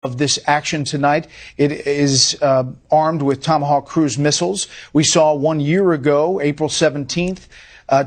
of this action tonight. It is armed with Tomahawk cruise missiles. We saw 1 year ago, April 17th,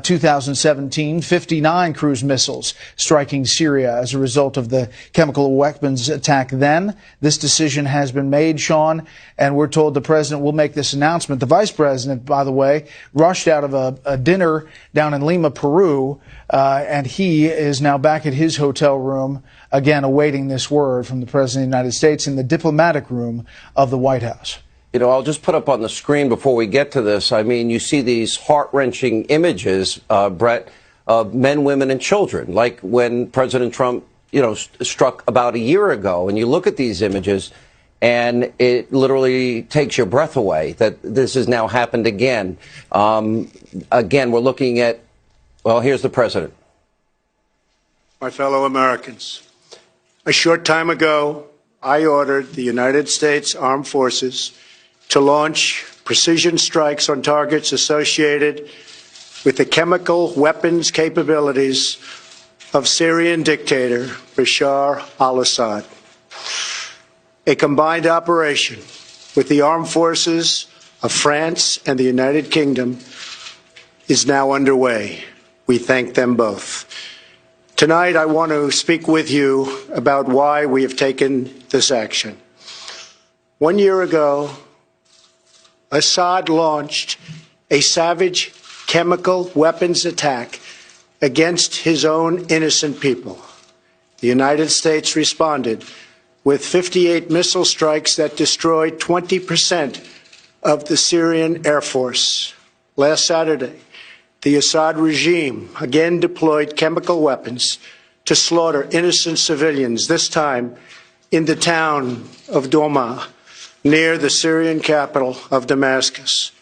2017, 59 cruise missiles striking Syria as a result of the chemical weapons attack then. This decision has been made, Sean, and we're told the president will make this announcement. The vice president, by the way, rushed out of a dinner down in Lima, Peru, and he is now back at his hotel room, again awaiting this word from the president of the United States in the diplomatic room of the White House. You know, I'll just put up on the screen before we get to this. I mean, you see these heart-wrenching images, Brett, of men, women, and children, like when President Trump, struck about a year ago. And you look at these images, and it literally takes your breath away that this has now happened again. Again, we're looking at, well, here's the president. My fellow Americans, a short time ago, I ordered the United States Armed Forces to launch precision strikes on targets associated with the chemical weapons capabilities of Syrian dictator Bashar al-Assad. A combined operation with the armed forces of France and the United Kingdom is now underway. We thank them both. Tonight, I want to speak with you about why we have taken this action. 1 year ago, Assad launched a savage chemical weapons attack against his own innocent people. The United States responded with 58 missile strikes that destroyed 20% of the Syrian Air Force. Last Saturday, the Assad regime again deployed chemical weapons to slaughter innocent civilians, this time in the town of Douma, near the Syrian capital of Damascus.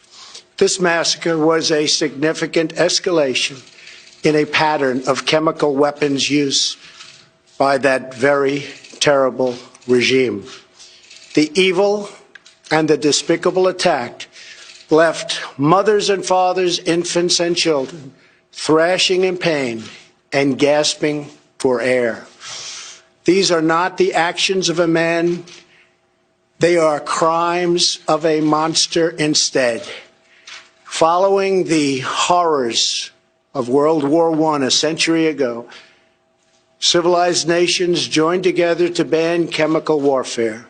This massacre was a significant escalation in a pattern of chemical weapons use by that very terrible regime. The evil and the despicable attack left mothers and fathers, infants and children thrashing in pain and gasping for air. These are not the actions of a man. They are crimes of a monster instead. Following the horrors of World War I a century ago, civilized nations joined together to ban chemical warfare.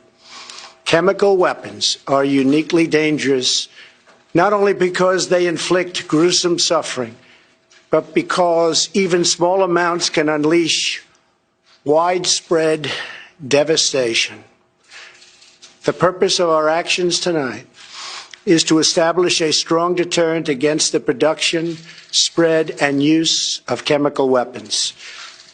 Chemical weapons are uniquely dangerous, not only because they inflict gruesome suffering, but because even small amounts can unleash widespread devastation. The purpose of our actions tonight is to establish a strong deterrent against the production, spread, and use of chemical weapons.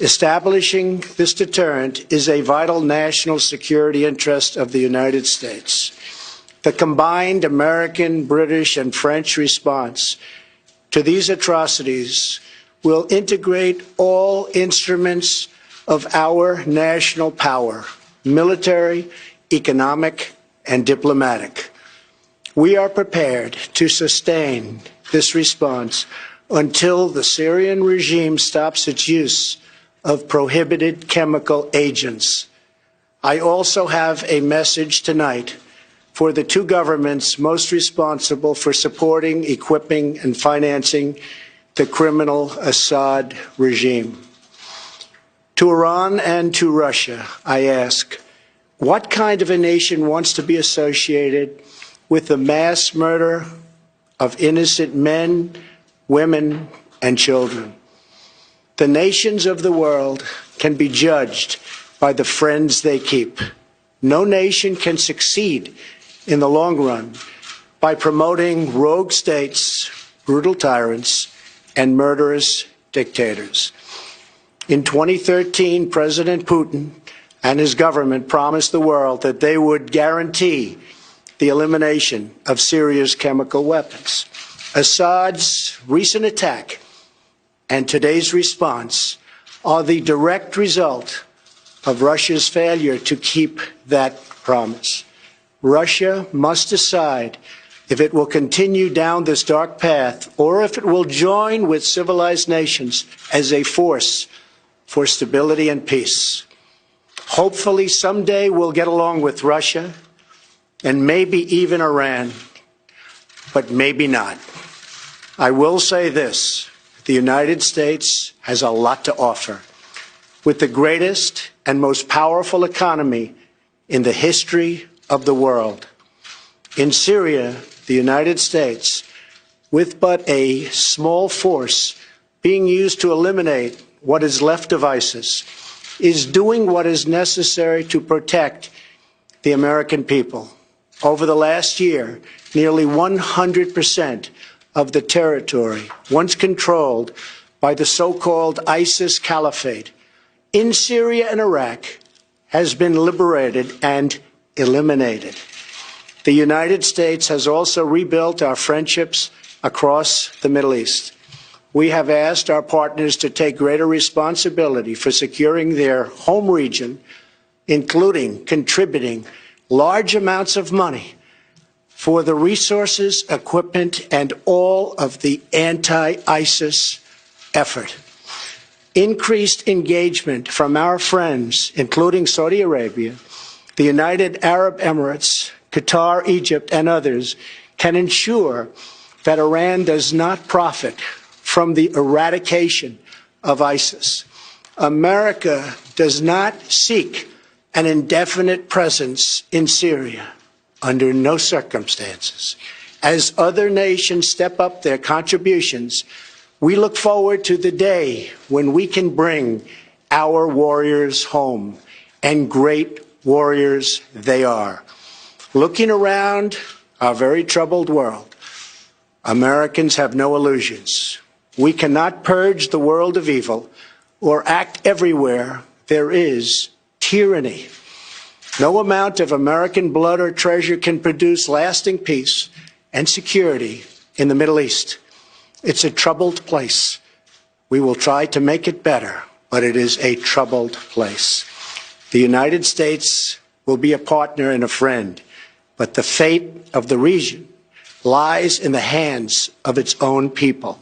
Establishing this deterrent is a vital national security interest of the United States. The combined American, British, and French response to these atrocities will integrate all instruments of our national power, military, economic, and diplomatic. We are prepared to sustain this response until the Syrian regime stops its use of prohibited chemical agents. I also have a message tonight for the two governments most responsible for supporting, equipping, and financing the criminal Assad regime. To Iran and to Russia, I ask, what kind of a nation wants to be associated with the mass murder of innocent men, women, and children? The nations of the world can be judged by the friends they keep. No nation can succeed in the long run by promoting rogue states, brutal tyrants, and murderous dictators. In 2013, President Putin and his government promised the world that they would guarantee the elimination of Syria's chemical weapons. Assad's recent attack and today's response are the direct result of Russia's failure to keep that promise. Russia must decide if it will continue down this dark path or if it will join with civilized nations as a force for stability and peace. Hopefully, someday we'll get along with Russia and maybe even Iran, but maybe not. I will say this. The United States has a lot to offer. With the greatest and most powerful economy in the history of the world. In Syria, the United States, with but a small force being used to eliminate what is left of ISIS, is doing what is necessary to protect the American people. Over the last year, nearly 100% of the territory once controlled by the so-called ISIS Caliphate in Syria and Iraq has been liberated and eliminated. The United States has also rebuilt our friendships across the Middle East. We have asked our partners to take greater responsibility for securing their home region, including contributing large amounts of money for the resources, equipment, and all of the anti-ISIS effort. Increased engagement from our friends, including Saudi Arabia, the United Arab Emirates, Qatar, Egypt, and others, can ensure that Iran does not profit from the eradication of ISIS. America does not seek an indefinite presence in Syria under no circumstances. As other nations step up their contributions, we look forward to the day when we can bring our warriors home, and great warriors they are. Looking around our very troubled world, Americans have no illusions. We cannot purge the world of evil or act everywhere there is tyranny. No amount of American blood or treasure can produce lasting peace and security in the Middle East. It's a troubled place. We will try to make it better, but it is a troubled place. The United States will be a partner and a friend, but the fate of the region lies in the hands of its own people.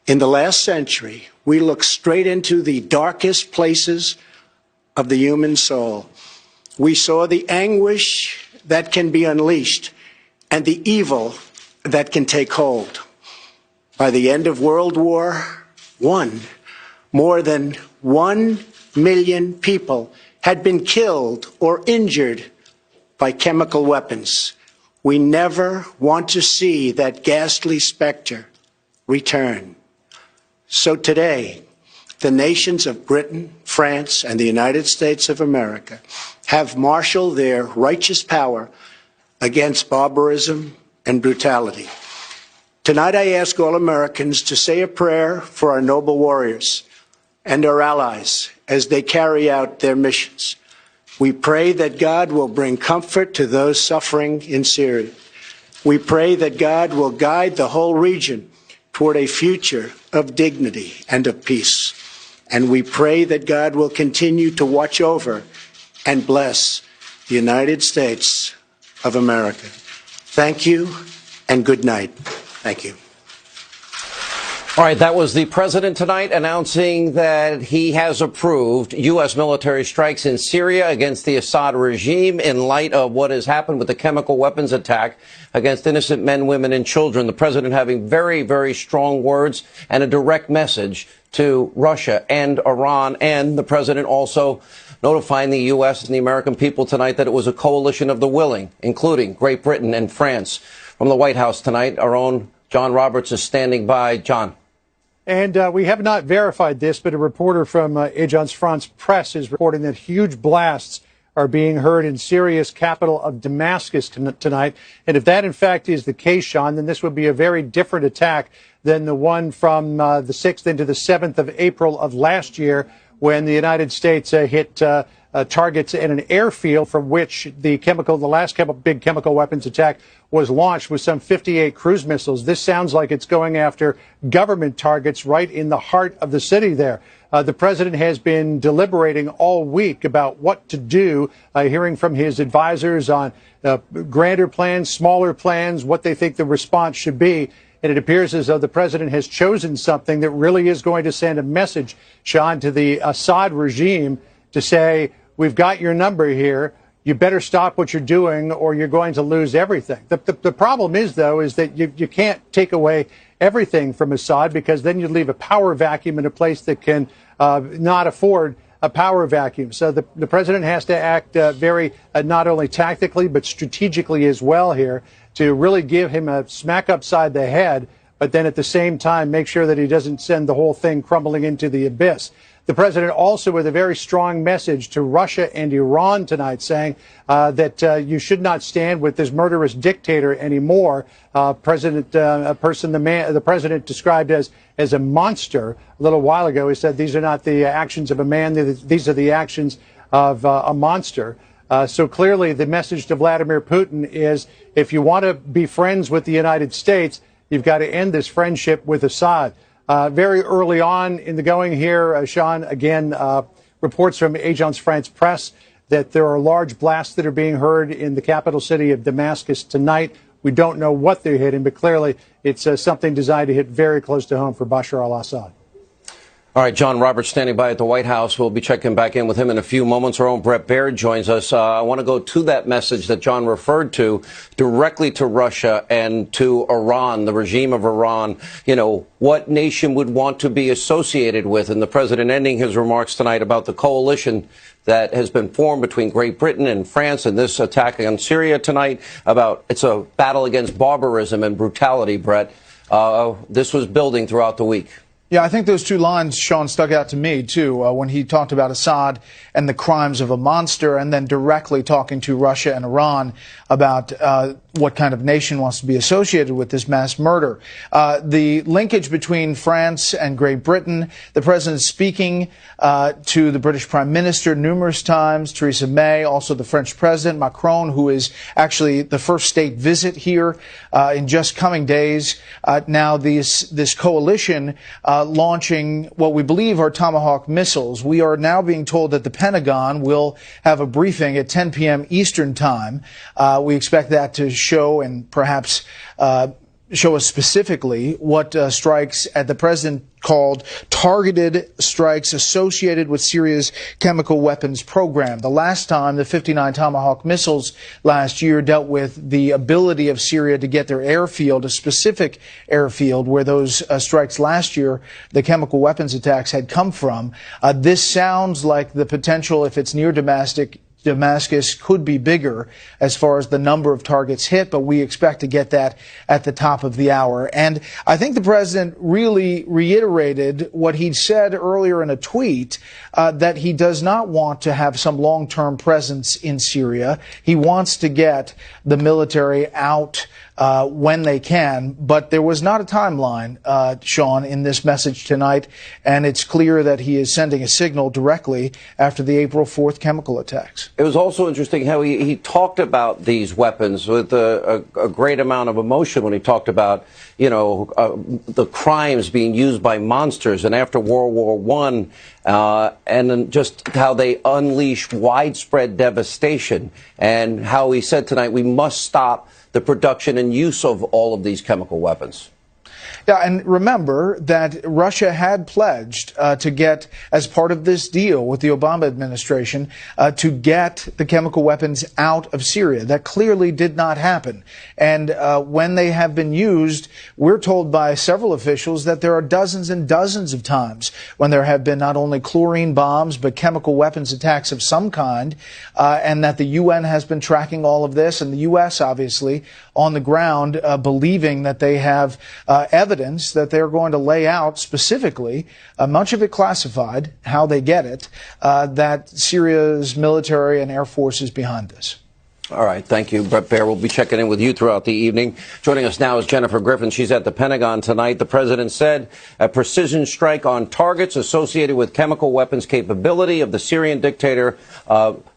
In the last century, we looked straight into the darkest places of the human soul. We saw the anguish that can be unleashed and the evil that can take hold. By the end of World War I, more than 1 million people had been killed or injured by chemical weapons. We never want to see that ghastly specter return. So today, the nations of Britain, France, and the United States of America have marshaled their righteous power against barbarism and brutality. Tonight, I ask all Americans to say a prayer for our noble warriors and our allies as they carry out their missions. We pray that God will bring comfort to those suffering in Syria. We pray that God will guide the whole region toward a future of dignity and of peace. And we pray that God will continue to watch over and bless the United States of America. Thank you and good night. Thank you. All right, that was the president tonight announcing that he has approved U.S. military strikes in Syria against the Assad regime in light of what has happened with the chemical weapons attack against innocent men, women, and children. The president having very, very strong words and a direct message to Russia and Iran, and the president also notifying the U.S. and the American people tonight that it was a coalition of the willing, including Great Britain and France. From the White House tonight, our own John Roberts is standing by. John. And we have not verified this, but a reporter from Agence France Presse is reporting that huge blasts are being heard in Syria's capital of Damascus tonight. And if that, in fact, is the case, Sean, then this would be a very different attack than the one from the 6th into the 7th of April of last year, when the United States hit targets in an airfield from which the last big chemical weapons attack was launched with some 58 cruise missiles. This sounds like it's going after government targets right in the heart of the city there. The president has been deliberating all week about what to do, hearing from his advisors on grander plans, smaller plans, what they think the response should be. And it appears as though the president has chosen something that really is going to send a message, Sean, to the Assad regime to say, we've got your number here. You better stop what you're doing or you're going to lose everything. The problem is, though, is that you can't take away everything from Assad, because then you'd leave a power vacuum in a place that can not afford a power vacuum. So the president has to act very not only tactically but strategically as well here to really give him a smack upside the head, but then at the same time make sure that he doesn't send the whole thing crumbling into the abyss. The president also with a very strong message to Russia and Iran tonight, saying that you should not stand with this murderous dictator anymore. The president described as a monster a little while ago. He said these are not the actions of a man; these are the actions of a monster. So clearly, the message to Vladimir Putin is: if you want to be friends with the United States, you've got to end this friendship with Assad. Very early on in the going here, Sean, again, reports from Agence France-Presse that there are large blasts that are being heard in the capital city of Damascus tonight. We don't know what they're hitting, but clearly it's something designed to hit very close to home for Bashar al-Assad. All right, John Roberts standing by at the White House. We'll be checking back in with him in a few moments. Our own Brett Baird joins us. I want to go to that message that John referred to directly to Russia and to Iran, the regime of Iran. You know, what nation would want to be associated with? And the president ending his remarks tonight about the coalition that has been formed between Great Britain and France and this attack on Syria tonight, about it's a battle against barbarism and brutality, Brett. This was building throughout the week. Yeah, I think those two lines, Sean, stuck out to me, too, when he talked about Assad and the crimes of a monster, and then directly talking to Russia and Iran about what kind of nation wants to be associated with this mass murder. The linkage between France and Great Britain, the president speaking to the British Prime Minister numerous times, Theresa May, also the French President, Macron, who is actually the first state visit here in just coming days. Now, this coalition launching what we believe are Tomahawk missiles. We are now being told that the Pentagon will have a briefing at 10 p.m. Eastern Time. We expect that to show and perhaps show us specifically what strikes at the president called targeted strikes associated with Syria's chemical weapons program. The last time the 59 Tomahawk missiles last year dealt with the ability of Syria to get their airfield, a specific airfield where those strikes last year, the chemical weapons attacks had come from. This sounds like the potential, if it's near Damascus, could be bigger as far as the number of targets hit, but we expect to get that at the top of the hour. And I think the president really reiterated what he'd said earlier in a tweet, that he does not want to have some long-term presence in Syria. He wants to get the military out when they can, but there was not a timeline, Sean, in this message tonight, and it's clear that he is sending a signal directly after the April 4th chemical attacks. It was also interesting how he talked about these weapons with a great amount of emotion when he talked about, you know, the crimes being used by monsters, and after World War I, and then just how they unleash widespread devastation, and how he said tonight we must stop the production and use of all of these chemical weapons. Yeah, and remember that Russia had pledged to get, as part of this deal with the Obama administration, to get the chemical weapons out of Syria. That clearly did not happen. And when they have been used, we're told by several officials that there are dozens and dozens of times when there have been not only chlorine bombs, but chemical weapons attacks of some kind, and that the UN has been tracking all of this, and the U.S., obviously, on the ground, believing that they have evidence that they're going to lay out specifically, much of it classified, how they get it, that Syria's military and air force is behind this. All right. Thank you, Brett Baird. We'll be checking in with you throughout the evening. Joining us now is Jennifer Griffin. She's at the Pentagon tonight. The president said a precision strike on targets associated with chemical weapons capability of the Syrian dictator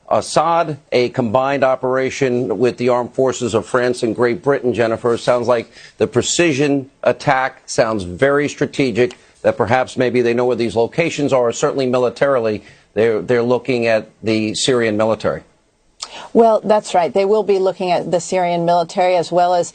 Assad, a combined operation with the armed forces of France and Great Britain. Jennifer, sounds like the precision attack sounds very strategic, that perhaps maybe they know where these locations are, certainly militarily. They're looking at the Syrian military. Well, that's right. They will be looking at the Syrian military as well as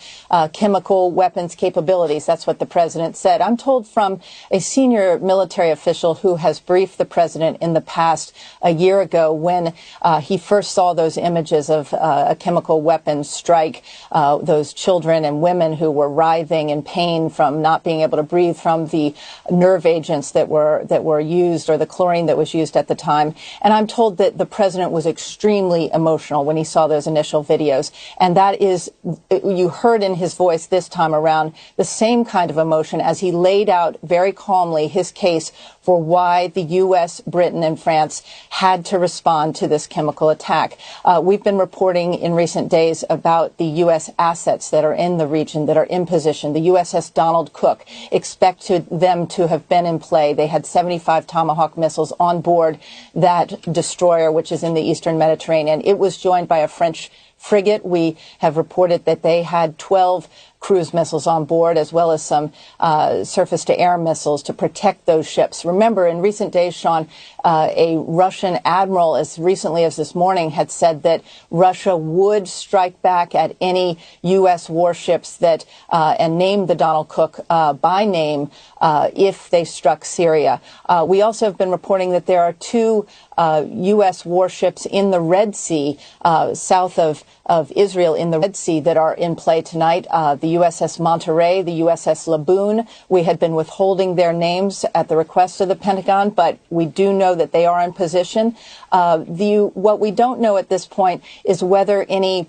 chemical weapons capabilities. That's what the president said. I'm told from a senior military official who has briefed the president in the past a year ago when he first saw those images of a chemical weapons strike, those children and women who were writhing in pain from not being able to breathe from the nerve agents that were used, or the chlorine that was used at the time. And I'm told that the president was extremely emotional when he saw those initial videos. And that is, you heard in his voice this time around, the same kind of emotion as he laid out very calmly his case for why the U.S., Britain, and France had to respond to this chemical attack. We've been reporting in recent days about the U.S. assets that are in the region, that are in position. The USS Donald Cook, expected them to have been in play. They had 75 Tomahawk missiles on board that destroyer, which is in the eastern Mediterranean. It was joined by a French frigate. We have reported that they had 12 cruise missiles on board, as well as some surface-to-air missiles to protect those ships. Remember, in recent days, Sean, a Russian admiral, as recently as this morning, had said that Russia would strike back at any U.S. warships that and named the Donald Cook by name if they struck Syria. We also have been reporting that there are two U.S. warships in the Red Sea, south of Israel, in the Red Sea, that are in play tonight. The USS Monterey, the USS Laboon. We had been withholding their names at the request of the Pentagon, but we do know that they are in position. What we don't know at this point is whether any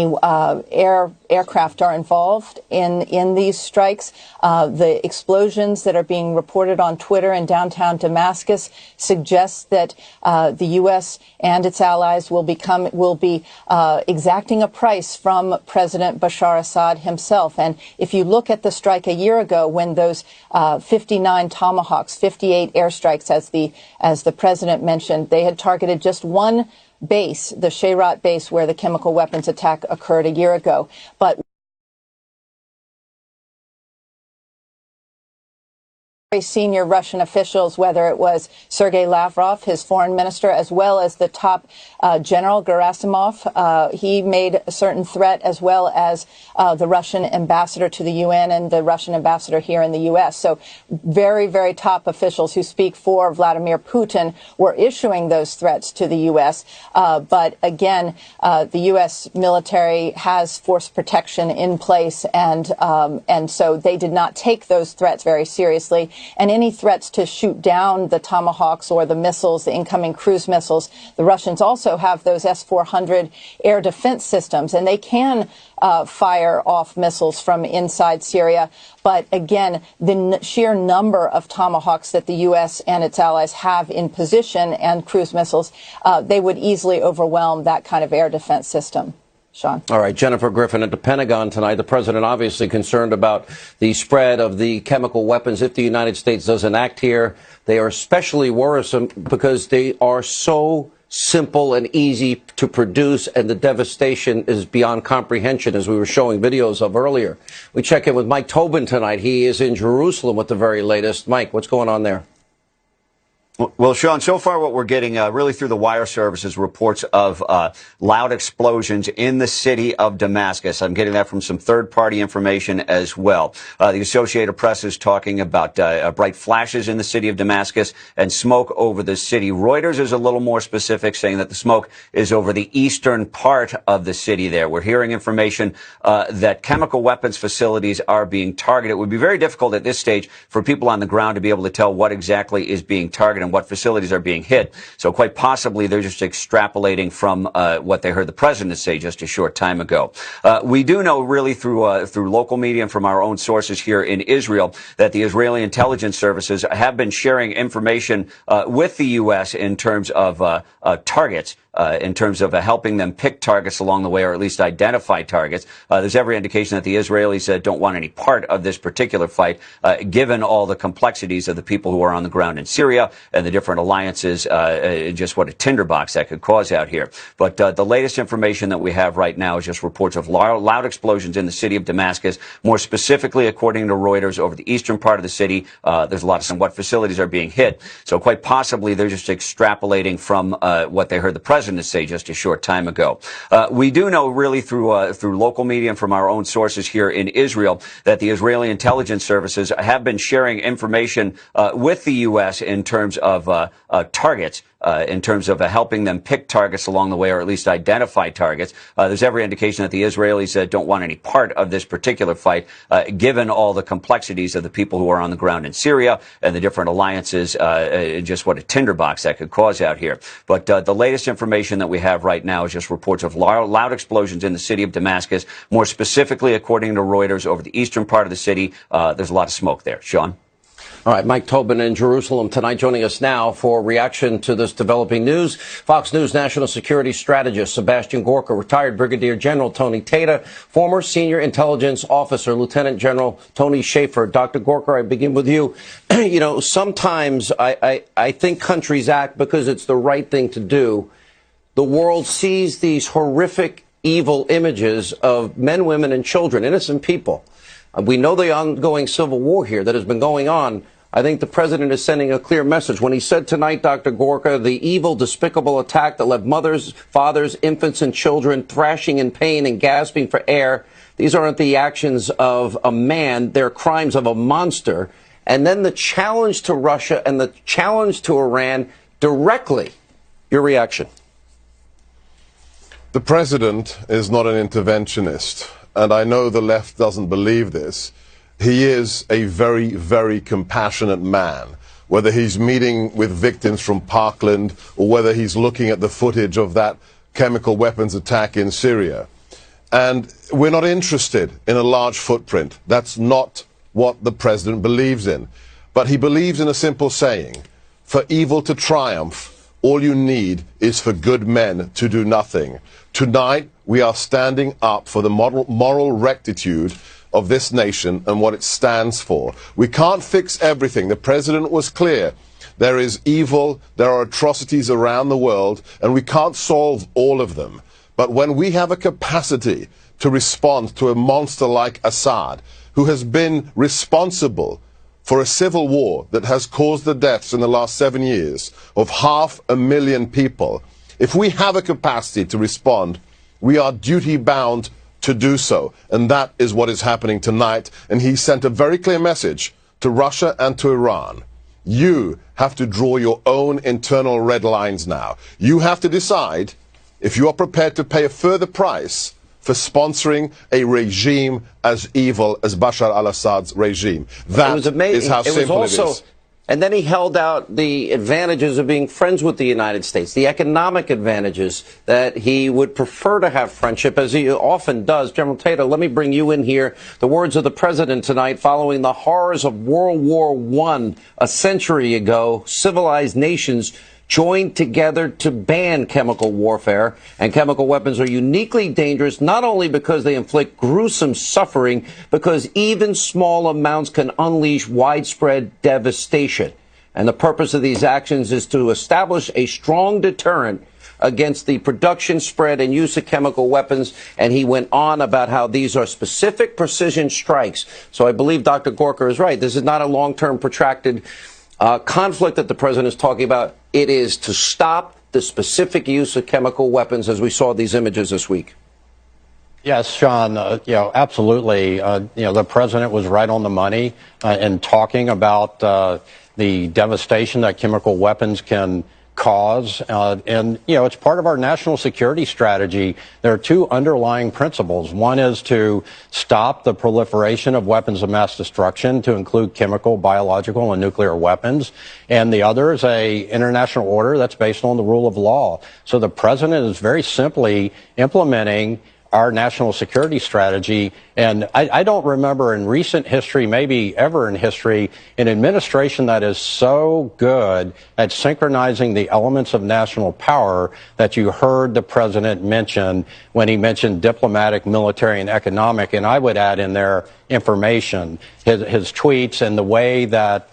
aircraft are involved in these strikes. The explosions that are being reported on Twitter in downtown Damascus suggest that the U.S. and its allies will be exacting a price from President Bashar Assad himself. And if you look at the strike a year ago, when those 59 Tomahawks, 58 airstrikes, as the president mentioned, they had targeted just one base, the Shayrat base, where the chemical weapons attack occurred a year ago. But senior Russian officials, whether it was Sergei Lavrov, his foreign minister, as well as the top General Gerasimov, he made a certain threat, as well as the Russian ambassador to the UN and the Russian ambassador here in the U.S. So very, very top officials who speak for Vladimir Putin were issuing those threats to the U.S. But again, the U.S. military has force protection in place, and so they did not take those threats very seriously. And any threats to shoot down the Tomahawks or the missiles, the incoming cruise missiles, the Russians also have those S-400 air defense systems, and they can fire off missiles from inside Syria. But again, the sheer number of Tomahawks that the U.S. and its allies have in position, and cruise missiles, they would easily overwhelm that kind of air defense system. Sean. All right, Jennifer Griffin at the Pentagon tonight. The president obviously concerned about the spread of the chemical weapons. If the United States doesn't act here, they are especially worrisome because they are so simple and easy to produce, and the devastation is beyond comprehension, as we were showing videos of earlier. We check in with Mike Tobin tonight. He is in Jerusalem with the very latest. Mike, what's going on there? Well, Sean, so far what we're getting really through the wire services reports of loud explosions in the city of Damascus. I'm getting that from some third-party information as well. The Associated Press is talking about bright flashes in the city of Damascus and smoke over the city. Reuters is a little more specific, saying that the smoke is over the eastern part of the city there. We're hearing information that chemical weapons facilities are being targeted. It would be very difficult at this stage for people on the ground to be able to tell what exactly is being targeted and what facilities are being hit. So quite possibly they're just extrapolating from what they heard the president say just a short time ago. We do know really through local media and from our own sources here in Israel that the Israeli intelligence services have been sharing information with the U.S. in terms of targets. In terms of helping them pick targets along the way, or at least identify targets. There's every indication that the Israelis don't want any part of this particular fight, given all the complexities of the people who are on the ground in Syria and the different alliances, just what a tinderbox that could cause out here. But the latest information that we have right now is just reports of loud explosions in the city of Damascus, more specifically, according to Reuters, over the eastern part of the city. There's a lot of what facilities are being hit. So quite possibly they're just extrapolating from what they heard the president president say just a short time ago. We do know really through local media and from our own sources here in Israel that the Israeli intelligence services have been sharing information with the U.S. in terms of targets. In terms of helping them pick targets along the way, or at least identify targets. There's every indication that the Israelis don't want any part of this particular fight, given all the complexities of the people who are on the ground in Syria and the different alliances, just what a tinderbox that could cause out here. But the latest information that we have right now is just reports of loud explosions in the city of Damascus. More specifically, according to Reuters, over the eastern part of the city, there's a lot of smoke there. Sean? All right, Mike Tobin in Jerusalem tonight, joining us now for reaction to this developing news. Fox News national security strategist Sebastian Gorka, retired Brigadier General Tony Tata, former senior intelligence officer Lieutenant General Tony Schaefer. Dr. Gorka, I begin with you. You know, sometimes I think countries act because it's the right thing to do. The world sees these horrific, evil images of men, women, and children, innocent people. We know the ongoing civil war here that has been going on. I think the president is sending a clear message when he said tonight, Dr. Gorka, the evil, despicable attack that left mothers, fathers, infants, and children thrashing in pain and gasping for air. These aren't the actions of a man. They're crimes of a monster. And then the challenge to Russia and the challenge to Iran directly. Your reaction? The president is not an interventionist. And I know the left doesn't believe this. He is a very, very compassionate man. Whether he's meeting with victims from Parkland or whether he's looking at the footage of that chemical weapons attack in Syria. And we're not interested in a large footprint. That's not what the president believes in. But he believes in a simple saying: for evil to triumph, all you need is for good men to do nothing. Tonight, we are standing up for the moral rectitude of this nation and what it stands for. We can't fix everything. The president was clear. There is evil, there are atrocities around the world, and we can't solve all of them. But when we have a capacity to respond to a monster like Assad, who has been responsible for a civil war that has caused the deaths in the last 7 years of 500,000 people, if we have a capacity to respond, we are duty-bound to do so. And that is what is happening tonight. And he sent a very clear message to Russia and to Iran. You have to draw your own internal red lines now. You have to decide if you are prepared to pay a further price for sponsoring a regime as evil as Bashar al-Assad's regime. That is how simple it is. And then he held out the advantages of being friends with the United States, the economic advantages that he would prefer to have friendship, as he often does. General Tata, let me bring you in here. The words of the president tonight following the horrors of World War I a century ago. Civilized nations joined together to ban chemical warfare, and chemical weapons are uniquely dangerous not only because they inflict gruesome suffering, because even small amounts can unleash widespread devastation. And the purpose of these actions is to establish a strong deterrent against the production, spread, and use of chemical weapons. And he went on about how these are specific precision strikes. So I believe Dr. Gorka is right. This is not a long-term protracted conflict that the president is talking about. It is to stop the specific use of chemical weapons, as we saw these images this week. Yes, Sean, absolutely. The president was right on the money in talking about the devastation that chemical weapons can cause. And it's part of our national security strategy. There are two underlying principles. One is to stop the proliferation of weapons of mass destruction, to include chemical, biological, and nuclear weapons. And the other is a international order that's based on the rule of law. So the president is very simply implementing our national security strategy. And I don't remember in recent history, maybe ever in history, an administration that is so good at synchronizing the elements of national power that you heard the president mention when he mentioned diplomatic, military, and economic. And I would add in there information. His tweets and the way that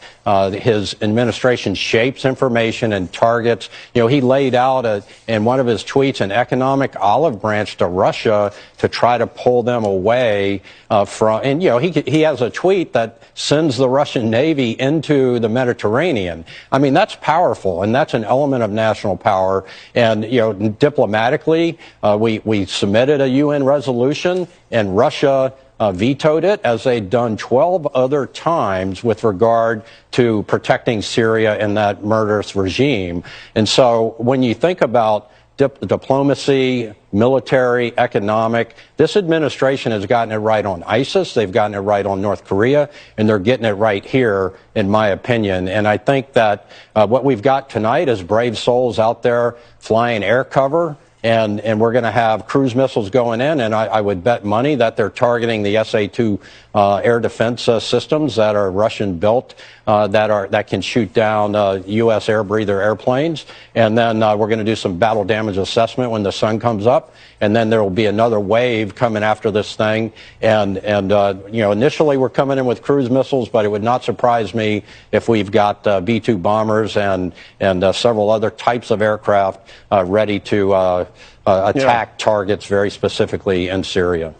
his administration shapes information and targets. You know, he laid out in one of his tweets an economic olive branch to Russia to try to pull them away from. And, you know, he has a tweet that sends the Russian Navy into the Mediterranean. I mean, that's powerful, and that's an element of national power. And, you know, diplomatically, we submitted a UN resolution, and Russia vetoed it, as they'd done 12 other times with regard to protecting Syria and that murderous regime. And so when you think about diplomacy, military, economic, this administration has gotten it right on ISIS, they've gotten it right on North Korea, and they're getting it right here, in my opinion. And I think that what we've got tonight is brave souls out there flying air cover. And we're going to have cruise missiles going in, and I would bet money that they're targeting the SA-2 air defense systems that are Russian-built, that can shoot down U.S. air breather airplanes. And then we're going to do some battle damage assessment when the sun comes up, and then there will be another wave coming after this thing. And you know, initially we're coming in with cruise missiles, but it would not surprise me if we've got B-2 bombers and several other types of aircraft ready to attack targets very specifically in Syria.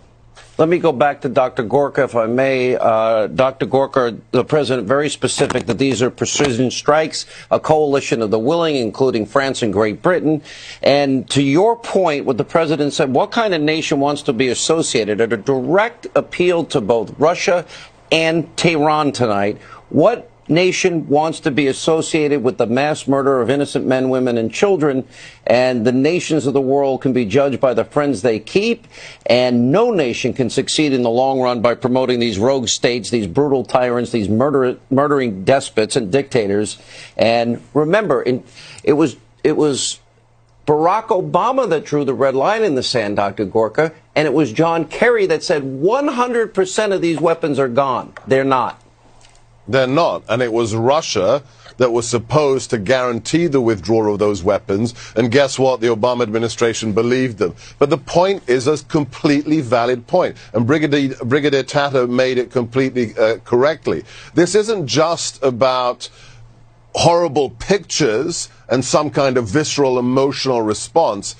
Let me go back to Dr. Gorka, if I may. Dr. Gorka, the president, very specific that these are precision strikes, a coalition of the willing, including France and Great Britain. And to your point, what the president said, what kind of nation wants to be associated? At a direct appeal to both Russia and Tehran tonight, what nation wants to be associated with the mass murder of innocent men, women, and children? And the nations of the world can be judged by the friends they keep, and no nation can succeed in the long run by promoting these rogue states, these brutal tyrants, these murdering despots and dictators. And remember, it was Barack Obama that drew the red line in the sand, Dr. Gorka, and it was John Kerry that said 100% of these weapons are gone. They're not. They're not. And it was Russia that was supposed to guarantee the withdrawal of those weapons. And guess what? The Obama administration believed them. But the point is a completely valid point. And Brigadier Tatter made it completely correctly. This isn't just about horrible pictures and some kind of visceral emotional response.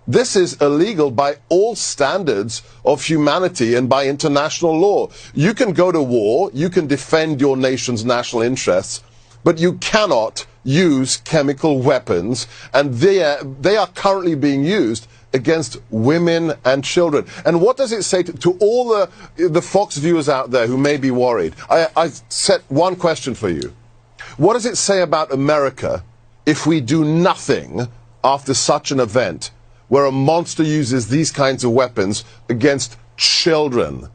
This is illegal by all standards of humanity and by international law. You can go to war, you can defend your nation's national interests, but you cannot use chemical weapons, and they are currently being used against women and children. And what does it say to all the Fox viewers out there who may be worried? I set one question for you. What does it say about America if we do nothing after such an event, where a monster uses these kinds of weapons against children?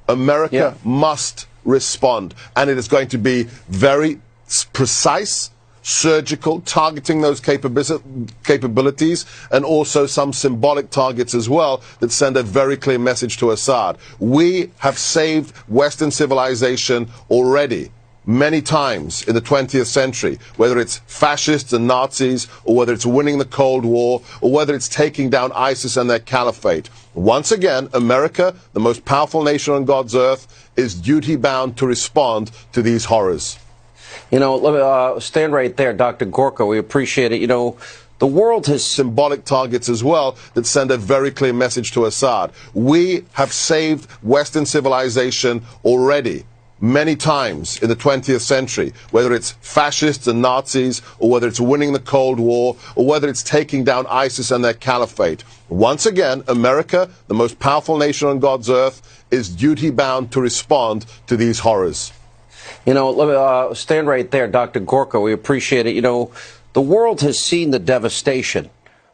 America must respond, and it is going to be very precise, surgical, targeting those capabilities, and also some symbolic targets as well that send a very clear message to Assad. We have saved Western civilization already many times in the 20th century, whether it's fascists and Nazis, or whether it's winning the Cold War, or whether it's taking down ISIS and their caliphate. Once again, America, the most powerful nation on God's earth, is duty-bound to respond to these horrors. You know, stand right there, Dr. Gorka. We appreciate it. You know, the world has symbolic targets as well that send a very clear message to Assad. We have saved Western civilization already many times in the 20th century, whether it's fascists and Nazis, or whether it's winning the Cold War, or whether it's taking down ISIS and their caliphate. Once again, America, the most powerful nation on God's earth, is duty-bound to respond to these horrors. You know, stand right there, Dr. Gorka. We appreciate it. You know, the world has seen the devastation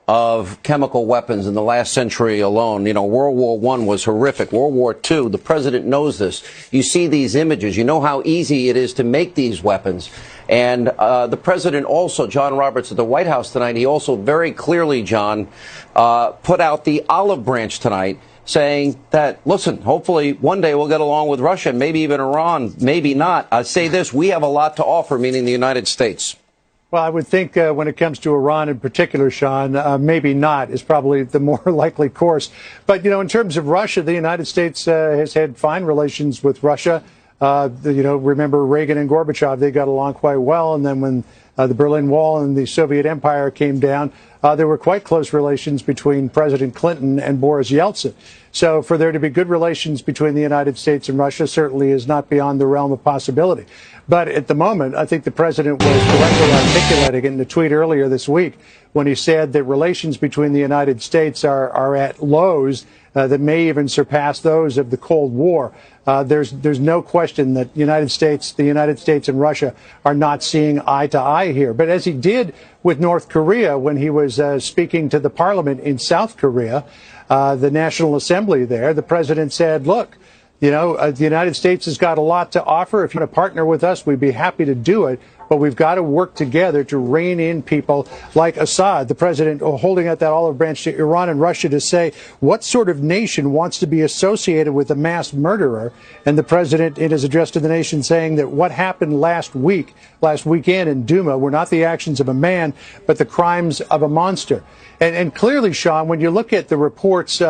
of chemical weapons in the last century alone. You know, World War I was horrific. World War II, the president knows this. You see these images. You know how easy it is to make these weapons. And the president also, John Roberts at the White House tonight, he also very clearly, John, put out the olive branch tonight, saying that, listen, hopefully one day we'll get along with Russia, maybe even Iran, maybe not. I say this, we have a lot to offer, meaning the United States. Well, I would think when it comes to Iran in particular, Sean, maybe not is probably the more likely course. But, in terms of Russia, the United States has had fine relations with Russia. Remember Reagan and Gorbachev, they got along quite well. And then when the Berlin Wall and the Soviet Empire came down, there were quite close relations between President Clinton and Boris Yeltsin. So for there to be good relations between the United States and Russia certainly is not beyond the realm of possibility. But at the moment, I think the president was correctly articulating it in a tweet earlier this week when he said that relations between the United States are at lows that may even surpass those of the Cold War. There's no question that the United States and Russia are not seeing eye to eye here. But as he did with North Korea when he was speaking to the parliament in South Korea, the National Assembly there, the president said, look, the United States has got a lot to offer. If you want to partner with us, we'd be happy to do it. But we've got to work together to rein in people like Assad. The president holding out that olive branch to Iran and Russia to say what sort of nation wants to be associated with a mass murderer. And the president, in his address to the nation, saying that what happened last weekend in Duma were not the actions of a man, but the crimes of a monster. And clearly, Sean, when you look at the reports,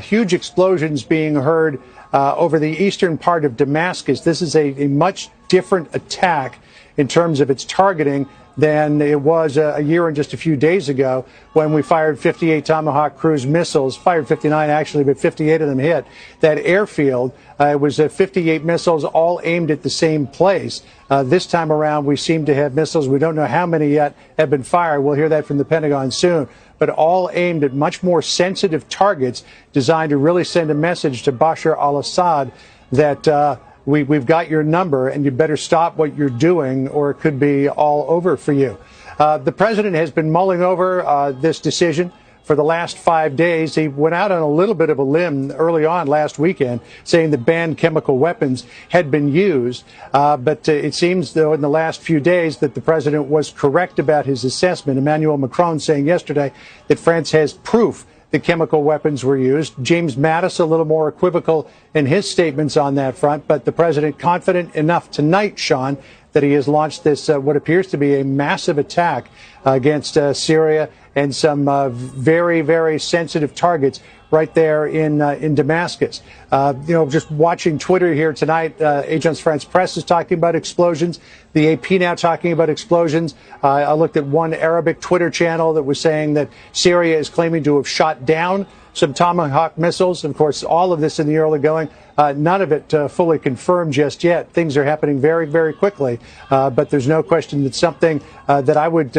huge explosions being heard over the eastern part of Damascus, this is a much different attack in terms of its targeting than it was a year and just a few days ago when we fired 58 Tomahawk cruise missiles, fired 59 actually, but 58 of them hit that airfield. It was 58 missiles all aimed at the same place. This time around, we seem to have missiles. We don't know how many yet have been fired. We'll hear that from the Pentagon soon. But all aimed at much more sensitive targets designed to really send a message to Bashar al-Assad that we've got your number and you better stop what you're doing or it could be all over for you. The president has been mulling over this decision for the last 5 days. He went out on a little bit of a limb early on last weekend, saying that banned chemical weapons had been used. But it seems, though, in the last few days that the president was correct about his assessment. Emmanuel Macron saying yesterday that France has proof that chemical weapons were used. James Mattis a little more equivocal in his statements on that front, but the president confident enough tonight, Sean, that he has launched this, what appears to be a massive attack against Syria and some very, very sensitive targets right there in Damascus. Just watching Twitter here tonight, Agence France Presse is talking about explosions. The AP now talking about explosions. I looked at one Arabic Twitter channel that was saying that Syria is claiming to have shot down some Tomahawk missiles. Of course, all of this in the early going, none of it fully confirmed just yet. Things are happening very, very quickly. But there's no question that something that I would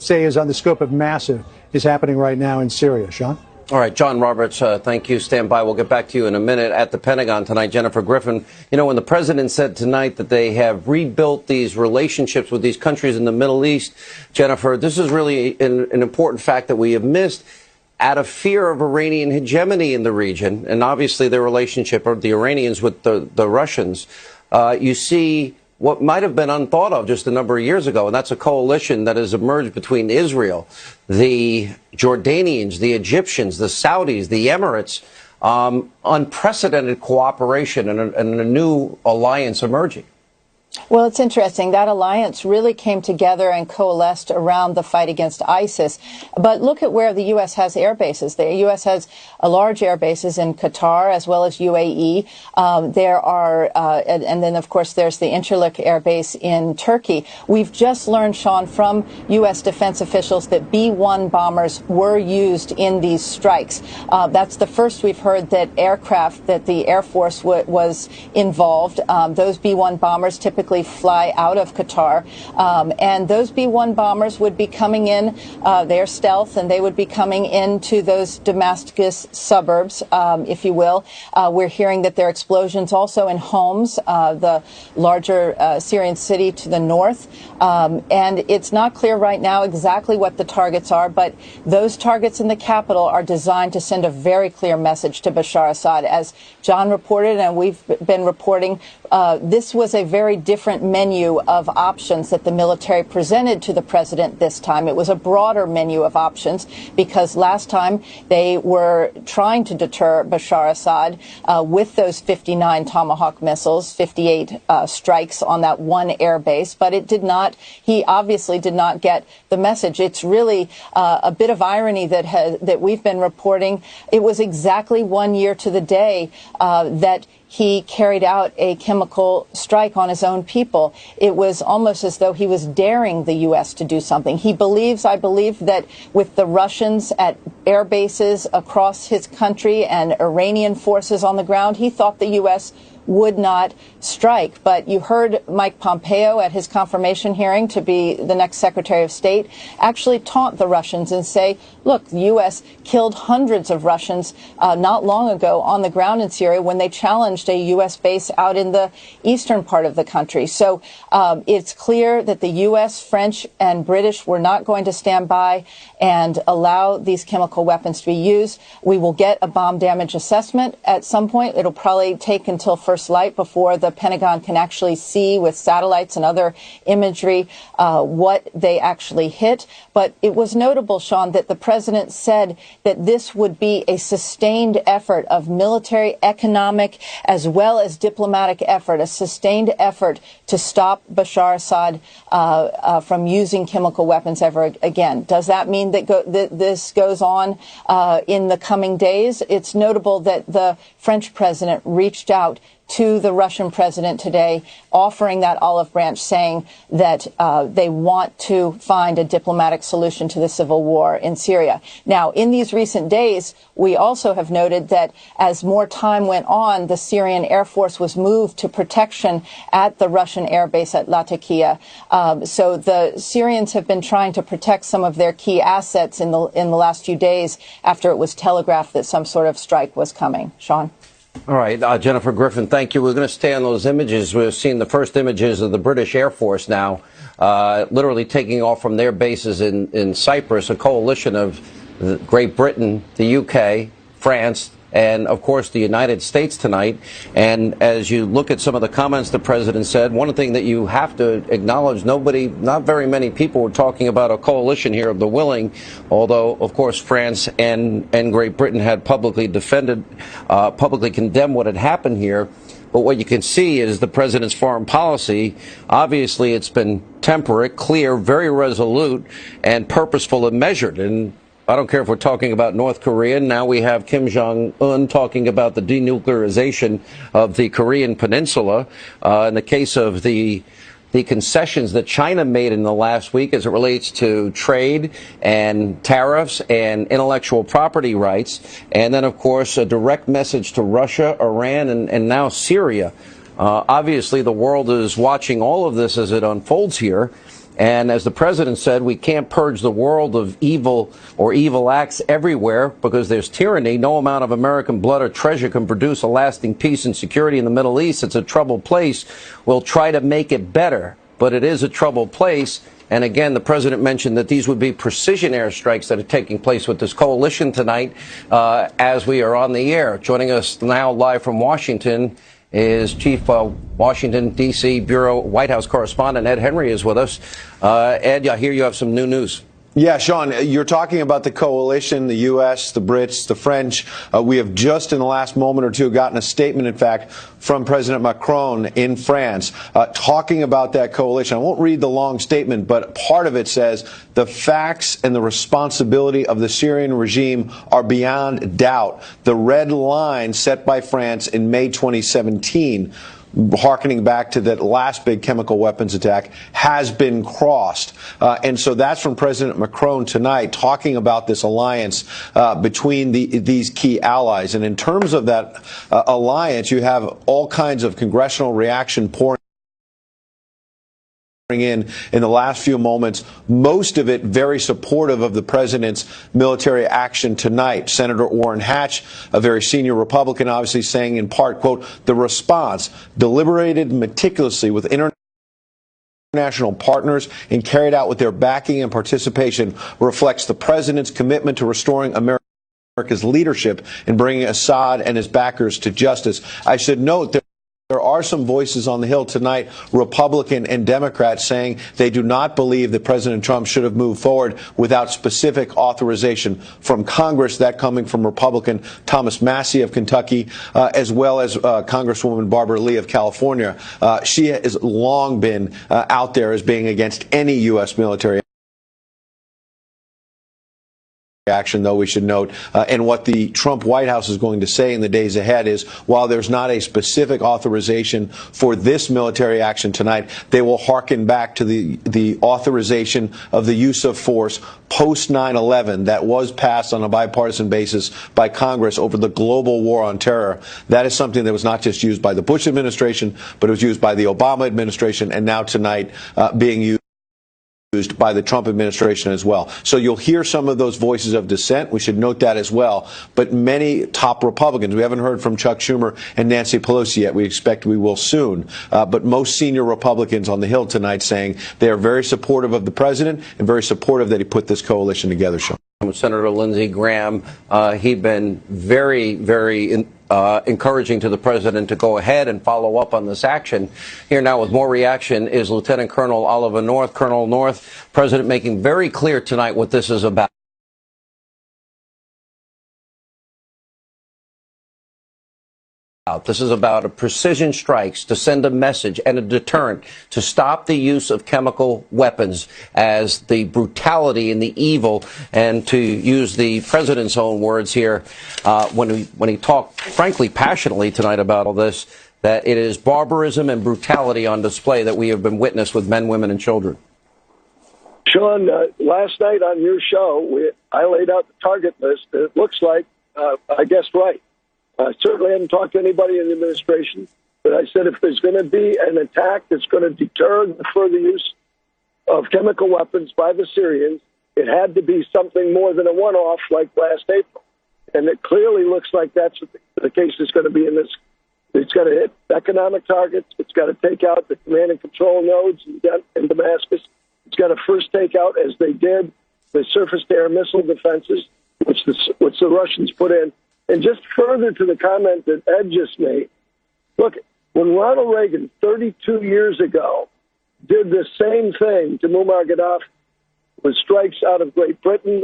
say is on the scope of massive is happening right now in Syria. Sean? All right, John Roberts, thank you. Stand by. We'll get back to you in a minute. At the Pentagon tonight, Jennifer Griffin, when the president said tonight that they have rebuilt these relationships with these countries in the Middle East, Jennifer, this is really an important fact that we have missed. Out of fear of Iranian hegemony in the region, and obviously their relationship of the Iranians with the Russians, you see what might have been unthought of just a number of years ago, and that's a coalition that has emerged between Israel, the Jordanians, the Egyptians, the Saudis, the Emirates, unprecedented cooperation and a new alliance emerging. Well, it's interesting. That alliance really came together and coalesced around the fight against ISIS. But look at where the U.S. has air bases. The U.S. has a large air bases in Qatar as well as UAE. There are, and then, of course, there's the Incirlik air base in Turkey. We've just learned, Sean, from U.S. defense officials that B-1 bombers were used in these strikes. That's the first we've heard that aircraft, that the Air Force was involved. Those B-1 bombers typically fly out of Qatar, and those B-1 bombers would be coming in, they're stealth, and they would be coming into those Damascus suburbs, if you will. We're hearing that there are explosions also in Homs, the larger Syrian city to the north, and it's not clear right now exactly what the targets are, but those targets in the capital are designed to send a very clear message to Bashar Assad. As John reported, and we've been reporting, this was a very different different menu of options that the military presented to the president this time. It was a broader menu of options because last time they were trying to deter Bashar Assad with those 59 Tomahawk missiles, 58 strikes on that one air base, but it did not, he obviously did not get the message. It's really a bit of irony that we've been reporting. It was exactly 1 year to the day that he carried out a chemical strike on his own people. It was almost as though he was daring the U.S. to do something. He believes, I believe, that with the Russians at air bases across his country and Iranian forces on the ground, he thought the U.S. would not strike. But you heard Mike Pompeo at his confirmation hearing to be the next Secretary of State actually taunt the Russians and say, look, the U.S. killed hundreds of Russians not long ago on the ground in Syria when they challenged a U.S. base out in the eastern part of the country. So it's clear that the U.S., French, and British were not going to stand by and allow these chemical weapons to be used. We will get a bomb damage assessment at some point. It'll probably take until first light before the Pentagon can actually see with satellites and other imagery what they actually hit. But it was notable, Sean, that the president said that this would be a sustained effort of military, economic, as well as diplomatic effort, a sustained effort to stop Bashar Assad from using chemical weapons ever again. Does that mean that this goes on in the coming days? It's notable that the French president reached out to the Russian president today, offering that olive branch, saying that they want to find a diplomatic solution to the civil war in Syria. Now, in these recent days, we also have noted that as more time went on, the Syrian Air Force was moved to protection at the Russian air base at Latakia. So the Syrians have been trying to protect some of their key assets in the last few days after it was telegraphed that some sort of strike was coming. Sean? All right, Jennifer Griffin, thank you. We're going to stay on those images. We've seen the first images of the British Air Force now literally taking off from their bases in Cyprus, a coalition of Great Britain, the UK, France, and, of course, the United States tonight. And as you look at some of the comments the president said, one thing that you have to acknowledge, not very many people were talking about a coalition here of the willing, although, of course, France and Great Britain had publicly condemned what had happened here. But what you can see is the president's foreign policy. Obviously, it's been temperate, clear, very resolute, and purposeful and measured. And I don't care if we're talking about North Korea. Now we have Kim Jong-un talking about the denuclearization of the Korean peninsula. In the case of the concessions that China made in the last week as it relates to trade and tariffs and intellectual property rights. And then, of course, a direct message to Russia, Iran, and now Syria. Obviously, the world is watching all of this as it unfolds here. And as the president said, we can't purge the world of evil or evil acts everywhere because there's tyranny. No amount of American blood or treasure can produce a lasting peace and security in the Middle East. It's a troubled place. We'll try to make it better, but it is a troubled place. And again, the president mentioned that these would be precision airstrikes that are taking place with this coalition tonight as we are on the air. Joining us now live from Washington is Chief Washington, D.C. Bureau White House correspondent Ed Henry is with us. Ed, I hear you have some new news. Yeah, Sean, you're talking about the coalition, the U.S., the Brits, the French. We have just in the last moment or two gotten a statement, in fact, from President Macron in France talking about that coalition. I won't read the long statement, but part of it says the facts and the responsibility of the Syrian regime are beyond doubt. The red line set by France in May 2017, harkening back to that last big chemical weapons attack, has been crossed. And so that's from President Macron tonight, talking about this alliance between these key allies. And in terms of that alliance, you have all kinds of congressional reaction pouring in the last few moments, most of it very supportive of the president's military action tonight. Senator Orrin Hatch, a very senior Republican, obviously saying in part, quote, the response deliberated meticulously with international partners and carried out with their backing and participation reflects the president's commitment to restoring America's leadership in bringing Assad and his backers to justice. I should note that There are some voices on the Hill tonight, Republican and Democrat, saying they do not believe that President Trump should have moved forward without specific authorization from Congress. That coming from Republican Thomas Massie of Kentucky, as well as Congresswoman Barbara Lee of California. She has long been out there as being against any U.S. military action, though we should note, and what the Trump White House is going to say in the days ahead is, while there's not a specific authorization for this military action tonight, they will hearken back to the authorization of the use of force post 9/11 that was passed on a bipartisan basis by Congress over the global war on terror. That is something that was not just used by the Bush administration, but it was used by the Obama administration, and now tonight being used by the Trump administration as well. So you'll hear some of those voices of dissent. We should note that as well. But many top Republicans, we haven't heard from Chuck Schumer and Nancy Pelosi yet. We expect we will soon. But most senior Republicans on the Hill tonight saying they are very supportive of the president and very supportive that he put this coalition together, Sean. Senator Lindsey Graham, he'd been very, very encouraging to the president to go ahead and follow up on this action. Here now with more reaction is Lieutenant Colonel Oliver North. Colonel North, President making very clear tonight what this is about. This is about a precision strikes to send a message and a deterrent to stop the use of chemical weapons as the brutality and the evil, and to use the president's own words here when he talked, frankly, passionately tonight about all this, that it is barbarism and brutality on display that we have been witness with men, women, and children. Sean, last night on your show, I laid out the target list. It looks like I guessed right. I certainly haven't talked to anybody in the administration, but I said if there's going to be an attack that's going to deter the further use of chemical weapons by the Syrians, it had to be something more than a one-off like last April. And it clearly looks like that's what the case is going to be in this. It's got to hit economic targets. It's got to take out the command and control nodes in Damascus. It's got to first take out, as they did, the surface-to-air missile defenses, which the Russians put in. And just further to the comment that Ed just made, look, when Ronald Reagan 32 years ago did the same thing to Muammar Gaddafi with strikes out of Great Britain,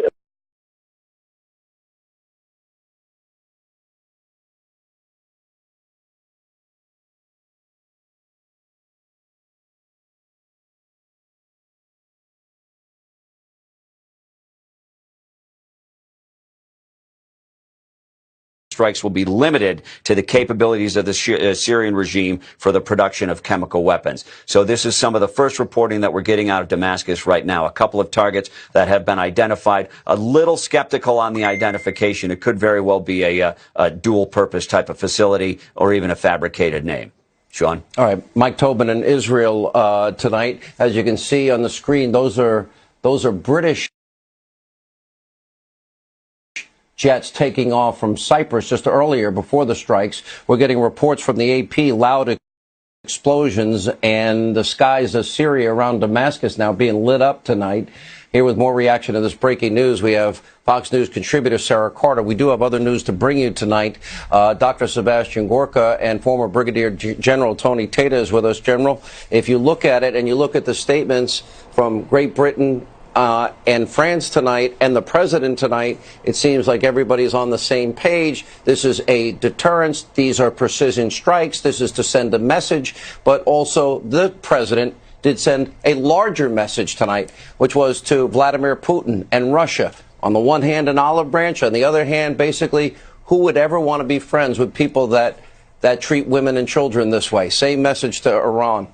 strikes will be limited to the capabilities of the Syrian regime for the production of chemical weapons. So this is some of the first reporting that we're getting out of Damascus right now. A couple of targets that have been identified. A little skeptical on the identification. It could very well be a dual-purpose type of facility or even a fabricated name. Sean? All right. Mike Tobin in Israel tonight. As you can see on the screen, those are British jets taking off from Cyprus just earlier before the strikes. We're getting reports from the AP, loud explosions, and the skies of Syria around Damascus now being lit up tonight. Here with more reaction to this breaking news, we have Fox News contributor Sarah Carter. We do have other news to bring you tonight. Dr. Sebastian Gorka and former Brigadier General Tony Tata is with us. General, if you look at it and you look at the statements from Great Britain and France tonight and the president tonight, it seems like everybody's on the same page. This is a deterrence. These are precision strikes. This is to send a message. But also the president did send a larger message tonight, which was to Vladimir Putin and Russia. On the one hand, an olive branch. On the other hand, basically, who would ever want to be friends with people that treat women and children this way? Same message to Iran.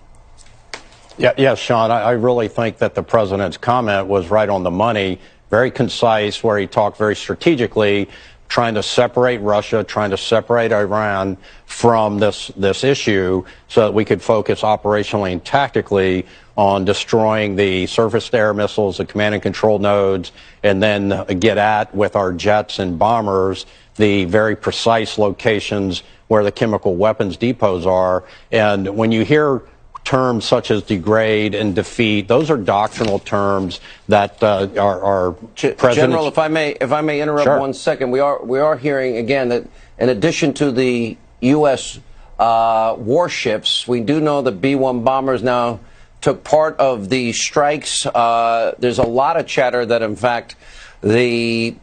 Yes, Sean, I really think that the president's comment was right on the money, very concise, where he talked very strategically, trying to separate Russia, trying to separate Iran from this issue so that we could focus operationally and tactically on destroying the surface-to-air missiles, the command and control nodes, and then get at, with our jets and bombers, the very precise locations where the chemical weapons depots are. And when you hear terms such as degrade and defeat, those are doctrinal terms that are General, if I may interrupt. Sure. 1 second, we are hearing again that in addition to the U.S. warships. We do know that B-1 bombers now took part of the strikes. There's a lot of chatter that, in fact, the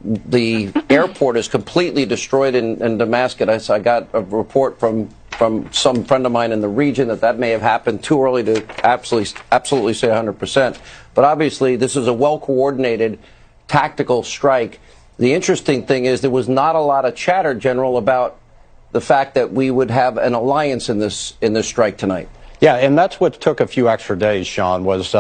airport is completely destroyed in Damascus. I got a report from some friend of mine in the region that may have happened. Too early to absolutely say 100%. But obviously, this is a well-coordinated tactical strike. The interesting thing is there was not a lot of chatter, General, about the fact that we would have an alliance in this strike tonight. Yeah, and that's what took a few extra days, Sean, was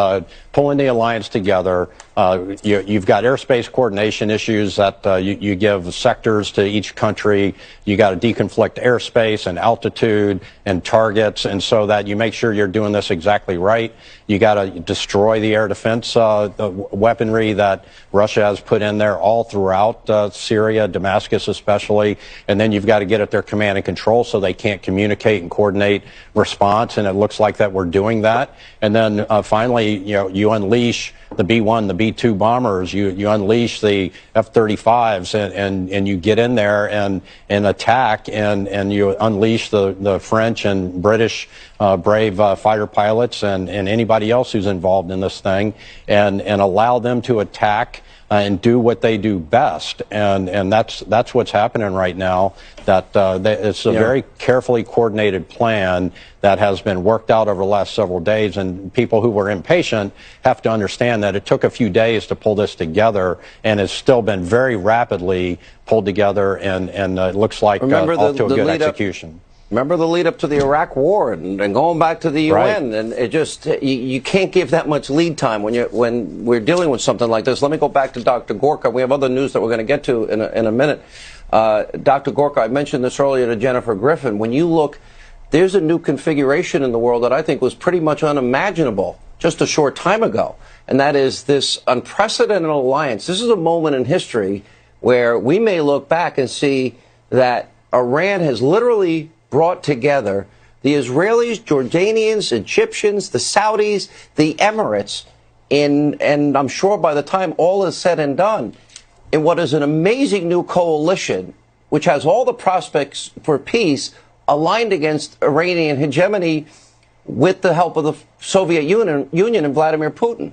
pulling the alliance together. You've got airspace coordination issues that you give sectors to each country. You got to deconflict airspace and altitude and targets, and so that you make sure you're doing this exactly right. You got to destroy the air defense the weaponry that Russia has put in there all throughout Syria, Damascus especially, and then you've got to get at their command and control so they can't communicate and coordinate response, and it looks like that we're doing that. And then finally, you unleash the B-1, the B-2 bombers, you unleash the F-35s, and you get in there and attack, and you unleash the French and British brave fighter pilots and anybody else who's involved in this thing, and allow them to attack and do what they do best, and that's what's happening right now. It's a very carefully coordinated plan that has been worked out over the last several days, and people who were impatient have to understand that it took a few days to pull this together, and it's still been very rapidly pulled together, and it looks like off to a good execution. Remember the lead up to the Iraq War and going back to the UN, right. And it just you can't give that much lead time when we're dealing with something like this. Let me go back to Dr. Gorka. We have other news that we're going to get to in a minute. Dr. Gorka, I mentioned this earlier to Jennifer Griffin. When you look, there's a new configuration in the world that I think was pretty much unimaginable just a short time ago, and that is this unprecedented alliance. This is a moment in history where we may look back and see that Iran has literally brought together the Israelis, Jordanians, Egyptians, the Saudis, the Emirates, and I'm sure by the time all is said and done, in what is an amazing new coalition, which has all the prospects for peace, aligned against Iranian hegemony with the help of the Soviet Union and Vladimir Putin.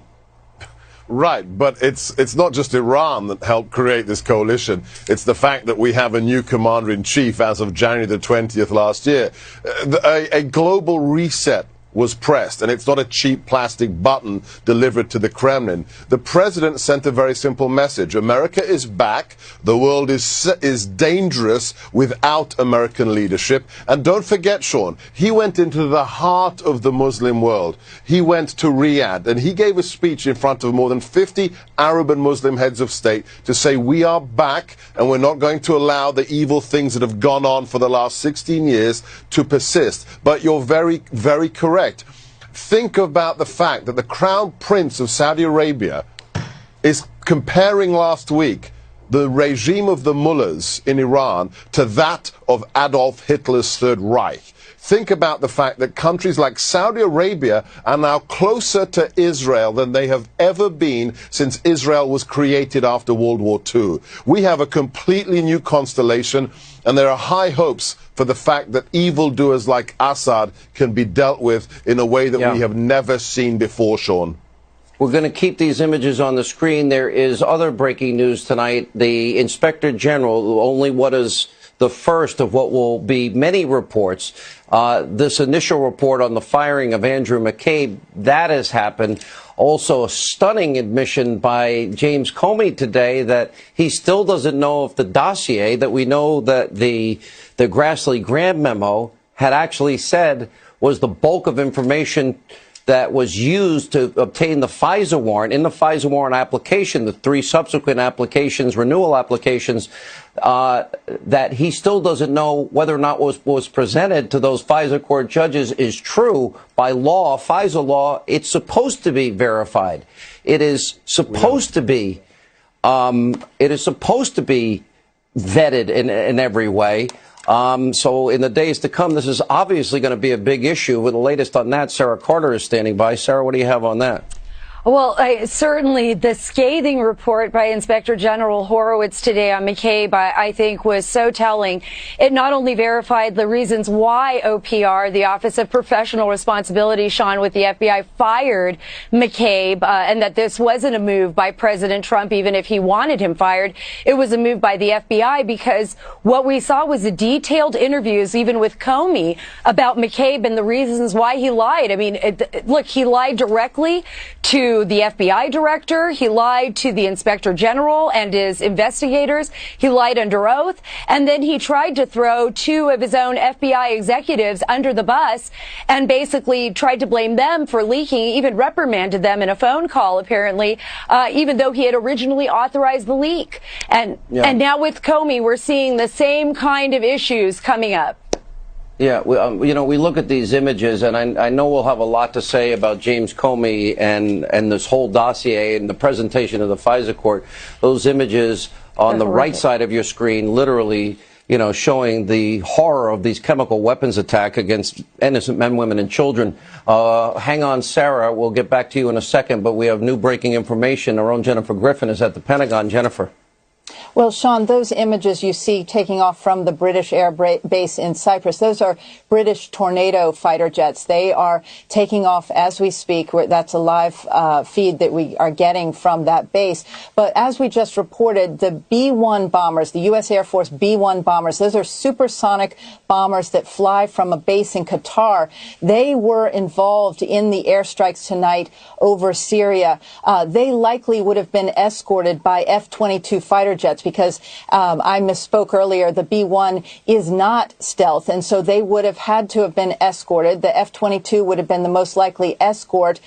Right, but it's not just Iran that helped create this coalition. It's the fact that we have a new commander-in-chief as of January the 20th last year. A global reset was pressed, and it's not a cheap plastic button delivered to the Kremlin. The president sent a very simple message. America is back. The world is dangerous without American leadership. And don't forget, Sean, he went into the heart of the Muslim world. He went to Riyadh, and he gave a speech in front of more than 50 Arab and Muslim heads of state to say, we are back, and we're not going to allow the evil things that have gone on for the last 16 years to persist. But you're very, very correct. Think about the fact that the Crown Prince of Saudi Arabia is comparing last week the regime of the mullahs in Iran to that of Adolf Hitler's Third Reich. Think about the fact that countries like Saudi Arabia are now closer to Israel than they have ever been since Israel was created after World War II. We have a completely new constellation, and there are high hopes for the fact that evildoers like Assad can be dealt with in a way that we have never seen before, Sean. We're going to keep these images on the screen. There is other breaking news tonight. The Inspector General, only what is the first of what will be many reports. This initial report on the firing of Andrew McCabe, that has happened. Also, a stunning admission by James Comey today that he still doesn't know if the dossier, that we know that the Grassley Graham memo had actually said was the bulk of information that was used to obtain the FISA warrant. In the FISA warrant application, the 3 subsequent applications, renewal applications, that he still doesn't know whether or not what was presented to those FISA court judges is true. By law, FISA law, it's supposed to be verified. It is supposed to be. It is supposed to be vetted in every way. So in the days to come, this is obviously going to be a big issue. With the latest on that, Sarah Carter is standing by. Sarah, what do you have on that? Well, certainly the scathing report by Inspector General Horowitz today on McCabe, I think, was so telling. It not only verified the reasons why OPR, the Office of Professional Responsibility, Sean, with the FBI, fired McCabe, and that this wasn't a move by President Trump, even if he wanted him fired. It was a move by the FBI because what we saw was detailed interviews, even with Comey, about McCabe and the reasons why he lied. I mean, look, he lied directly to the FBI director. He lied to the inspector general and his investigators. He lied under oath. And then he tried to throw two of his own FBI executives under the bus and basically tried to blame them for leaking, even reprimanded them in a phone call, apparently, even though he had originally authorized the leak. And now with Comey, we're seeing the same kind of issues coming up. Yeah, we look at these images, and I know we'll have a lot to say about James Comey and this whole dossier and the presentation of the FISA court. Those images on the right side of your screen, literally, showing the horror of these chemical weapons attack against innocent men, women, and children. Hang on, Sarah. We'll get back to you in a second, but we have new breaking information. Our own Jennifer Griffin is at the Pentagon. Jennifer. Well, Sean, those images you see taking off from the British air base in Cyprus, those are British Tornado fighter jets. They are taking off as we speak. That's a live feed that we are getting from that base. But as we just reported, the B-1 bombers, the U.S. Air Force B-1 bombers, those are supersonic bombers that fly from a base in Qatar. They were involved in the airstrikes tonight over Syria. They likely would have been escorted by F-22 fighter jets because I misspoke earlier. The B-1 is not stealth, and so they would have had to have been escorted. The F-22 would have been the most likely escort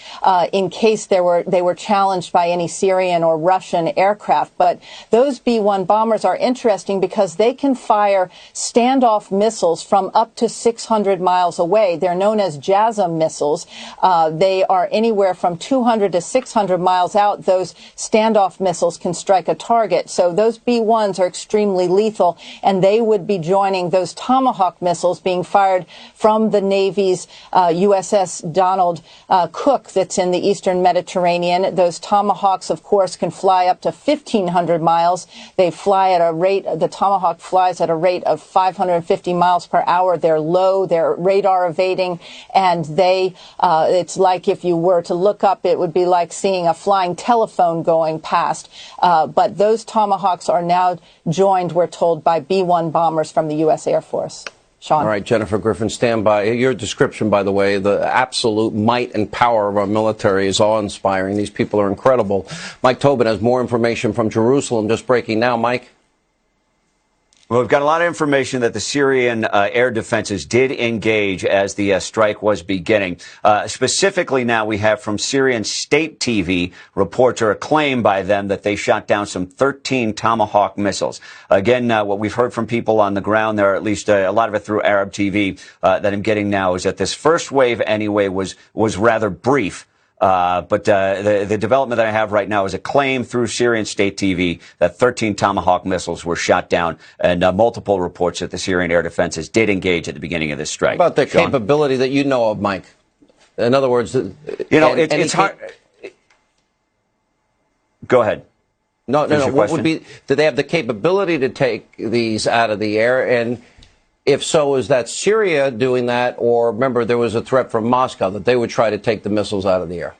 in case they were challenged by any Syrian or Russian aircraft. But those B-1 bombers are interesting because they can fire standoff missiles from up to 600 miles away. They're known as JASSM missiles. They are anywhere from 200 to 600 miles out. Those standoff missiles can strike a target. So those B-1s are extremely lethal, and they would be joining those Tomahawk missiles being fired from the Navy's USS Donald Cook that's in the eastern Mediterranean. Those Tomahawks, of course, can fly up to 1,500 miles. They fly at a rate, the Tomahawk flies at a rate of 550 miles per hour. They're low, they're radar evading, and it's like if you were to look up, it would be like seeing a flying telephone going past. But those Tomahawks are now joined, we're told, by B-1 bombers from the U.S. Air Force. Sean. All right, Jennifer Griffin, stand by. Your description, by the way, the absolute might and power of our military is awe-inspiring. These people are incredible. Mike Tobin has more information from Jerusalem, just breaking now. Mike? Well, we've got a lot of information that the Syrian air defenses did engage as the strike was beginning. Specifically now we have from Syrian state TV reports or a claim by them that they shot down some 13 Tomahawk missiles. Again, what we've heard from people on the ground there, at least a lot of it through Arab TV, that I'm getting now is that this first wave anyway was rather brief. But the development that I have right now is a claim through Syrian state TV that 13 Tomahawk missiles were shot down, and multiple reports that the Syrian air defenses did engage at the beginning of this strike. About the capability that you know of, Mike? In other words, it's hard. Go ahead. No. What would be? Do they have the capability to take these out of the air? And if so, is that Syria doing that? Or remember, there was a threat from Moscow that they would try to take the missiles out of the air.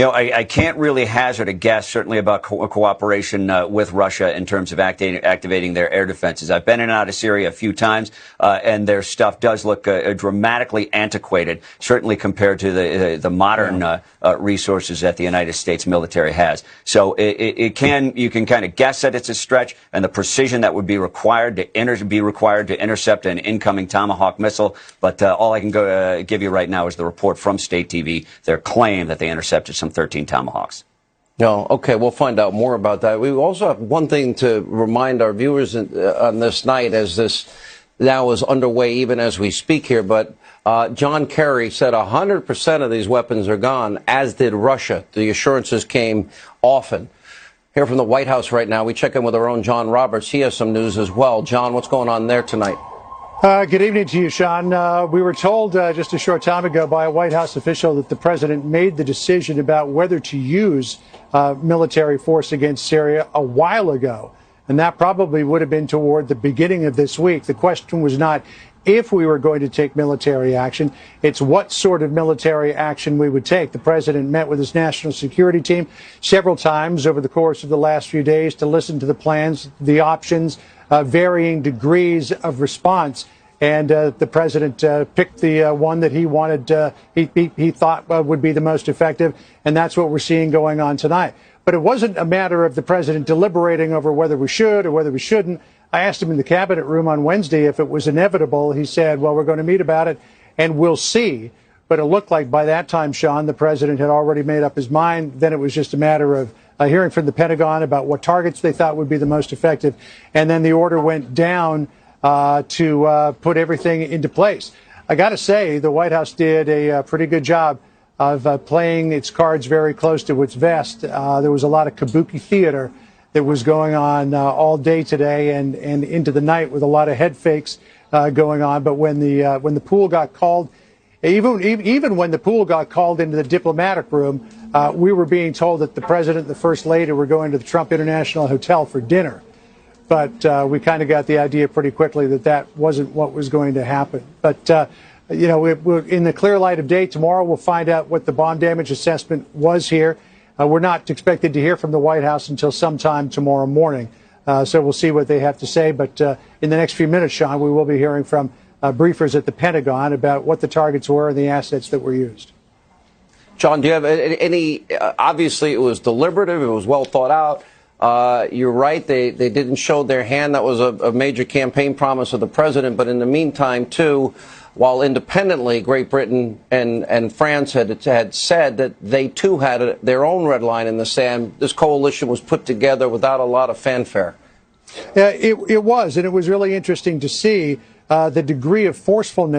I can't really hazard a guess, certainly about cooperation with Russia in terms of activating their air defenses. I've been in and out of Syria a few times, and their stuff does look dramatically antiquated, certainly compared to the modern resources that the United States military has. So you can kind of guess that it's a stretch, and the precision that would be required to intercept an incoming Tomahawk missile. But all I can give you right now is the report from State TV, their claim that they intercepted some 13 Tomahawks. No, okay, we'll find out more about that. We also have one thing to remind our viewers on this night, as this now is underway even as we speak here, but John Kerry said 100% of these weapons are gone, as did Russia. The assurances came often. Here from the White House right now, we check in with our own John Roberts. He has some news as well. John, what's going on there tonight? Good evening to you, Sean. We were told just a short time ago by a White House official that the president made the decision about whether to use military force against Syria a while ago. And that probably would have been toward the beginning of this week. The question was not if we were going to take military action, it's what sort of military action we would take. The president met with his national security team several times over the course of the last few days to listen to the plans, the options, varying degrees of response. And the president picked the one that he wanted, he thought would be the most effective. And that's what we're seeing going on tonight. But it wasn't a matter of the president deliberating over whether we should or whether we shouldn't. I asked him in the cabinet room on Wednesday if it was inevitable. He said, well, we're going to meet about it and we'll see. But it looked like by that time, Sean, the president had already made up his mind. Then it was just a matter of hearing from the Pentagon about what targets they thought would be the most effective. And then the order went down to put everything into place. I got to say, the White House did a pretty good job of playing its cards very close to its vest. There was a lot of kabuki theater that was going on all day today and into the night with a lot of head fakes going on. But when the pool got called, even when the pool got called into the diplomatic room, we were being told that the president and the first lady were going to the Trump International Hotel for dinner. But we kind of got the idea pretty quickly that that wasn't what was going to happen. But, we're in the clear light of day tomorrow, we'll find out what the bomb damage assessment was here. We're not expected to hear from the White House until sometime tomorrow morning. So we'll see what they have to say. But in the next few minutes, Sean, we will be hearing from briefers at the Pentagon about what the targets were and the assets that were used. John, do you have any obviously it was deliberative, it was well thought out. You're right, they didn't show their hand. That was a major campaign promise of the president. But in the meantime, too, while independently Great Britain and France had said that they, too, had their own red line in the sand, this coalition was put together without a lot of fanfare. It was, and it was really interesting to see the degree of forcefulness